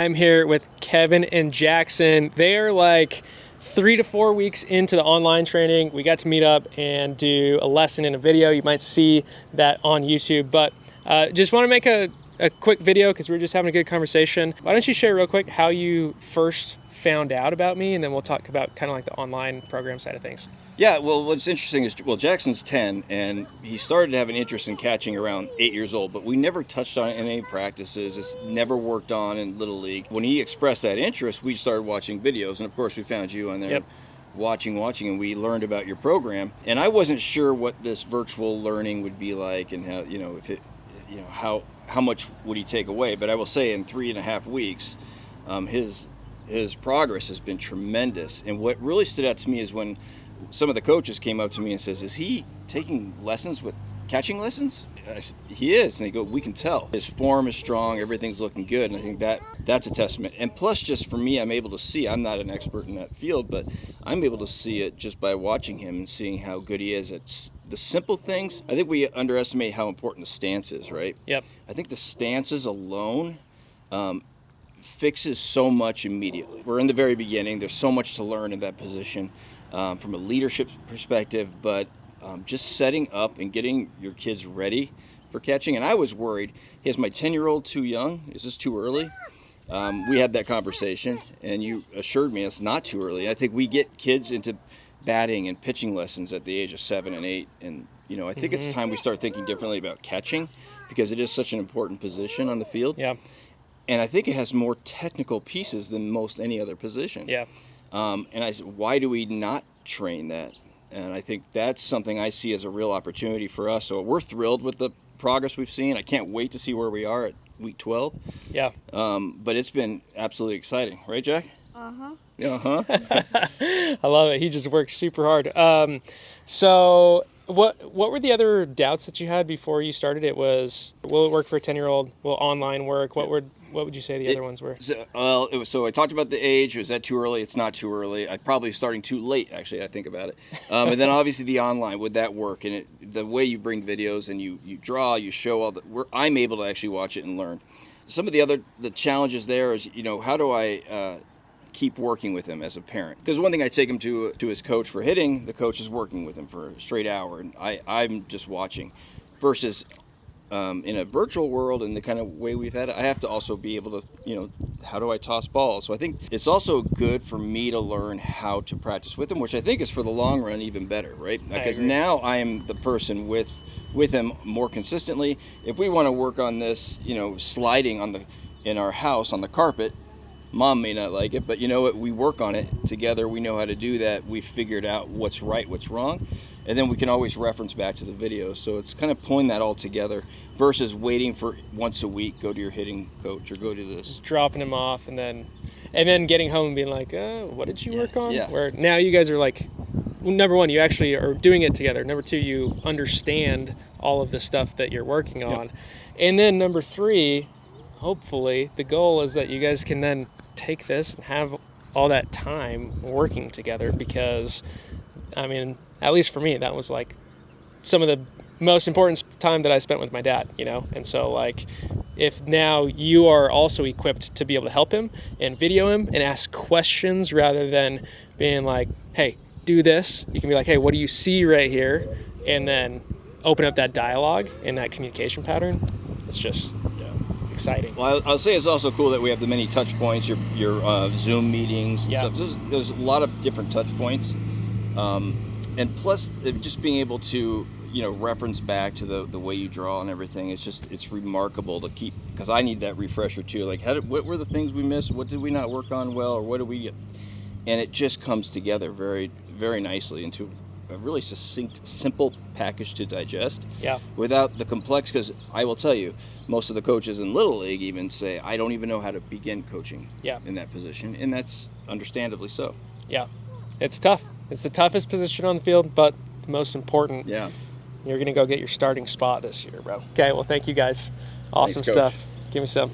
I'm here with Kevin and Jackson. They are like 3 to 4 weeks into the online training. We got to meet up and do a lesson in a video. You might see that on YouTube, but just want to make a quick video because we're just having a good conversation. Why don't you share real quick how you first found out about me, and then we'll talk about kind of like the online program side of things. Yeah, well, what's interesting is, Jackson's 10, and he started to have an interest in catching around 8 years old, but we never touched on it in any practices. It's never worked on in Little League. When he expressed that interest, we started watching videos, and of course we found you on there. Yep. watching, and we learned about your program. And I wasn't sure what this virtual learning would be like, and how, how much would he take away. But I will say, in 3.5 weeks, his progress has been tremendous. And what really stood out to me is when some of the coaches came up to me and says, "Is he taking lessons with catching lessons?" I said, "He is." And they go, "We can tell. His form is strong. Everything's looking good." And I think that's a testament. And plus, just for me, I'm able to see. I'm not an expert in that field, but I'm able to see it just by watching him and seeing how good he is at the simple things. I think we underestimate how important the stance is, right? Yep. I think the stances alone fixes so much immediately. We're in the very beginning. There's so much to learn in that position from a leadership perspective, but just setting up and getting your kids ready for catching. And I was worried, is my 10-year-old too young? Is this too early? We had that conversation, and you assured me it's not too early. I think we get kids into batting and pitching lessons at the age of 7 and 8. And, I think it's time we start thinking differently about catching, because it is such an important position on the field. Yeah. And I think it has more technical pieces than most any other position. Yeah. And I said, why do we not train that? And I think that's something I see as a real opportunity for us. So we're thrilled with the progress we've seen. I can't wait to see where we are at week 12. Yeah. But it's been absolutely exciting. Right, Jack? Uh-huh. Uh-huh. I love it. He just works super hard. So what were the other doubts that you had before you started? It was, will it work for a 10-year-old? Will online work? What would you say the other ones were? So I talked about the age. Was that too early? It's not too early. I'm probably starting too late, actually, I think about it. And then obviously the online, would that work? And the way you bring videos and you draw, you show I'm able to actually watch it and learn. Some of the challenges there is, how do I keep working with him as a parent? Because one thing I take him to his coach for hitting, the coach is working with him for a straight hour, and I'm just watching. Versus in a virtual world and the kind of way we've had it, I have to also be able to, how do I toss balls? So I think it's also good for me to learn how to practice with him, which I think is for the long run even better, right? Because now I am the person with him more consistently. If we want to work on this, sliding in our house on the carpet, Mom may not like it, but you know what? We work on it together. We know how to do that. We've figured out what's right, what's wrong, and then we can always reference back to the video. So it's kind of pulling that all together versus waiting for once a week, go to your hitting coach or go to this. Dropping him off and then getting home and being like, what did you work on? Yeah. Where now you guys are like, number one, you actually are doing it together. Number two, you understand all of the stuff that you're working on. Yep. And And then number three, hopefully the goal is that you guys can then take this and have all that time working together, because at least for me, that was like some of the most important time that I spent with my dad, and so like, if now you are also equipped to be able to help him and video him and ask questions rather than being like, hey, do this, you can be like, hey, what do you see right here? And then open up that dialogue and that communication pattern. It's just exciting. Well, I'll say it's also cool that we have the many touch points, your Zoom meetings and stuff. There's a lot of different touch points. And plus, just being able to, reference back to the way you draw and everything, it's remarkable to keep, because I need that refresher too. Like, what were the things we missed? What did we not work on well? Or what did we get? And it just comes together very, very nicely into a really succinct, simple package to digest. Yeah. Without the complex, because I will tell you, most of the coaches in Little League even say, I don't even know how to begin coaching in that position. And that's understandably so. Yeah. It's tough. It's the toughest position on the field, but the most important. Yeah. You're going to go get your starting spot this year, bro. Okay, well, thank you guys. Awesome Thanks, Coach. stuff. Give me some.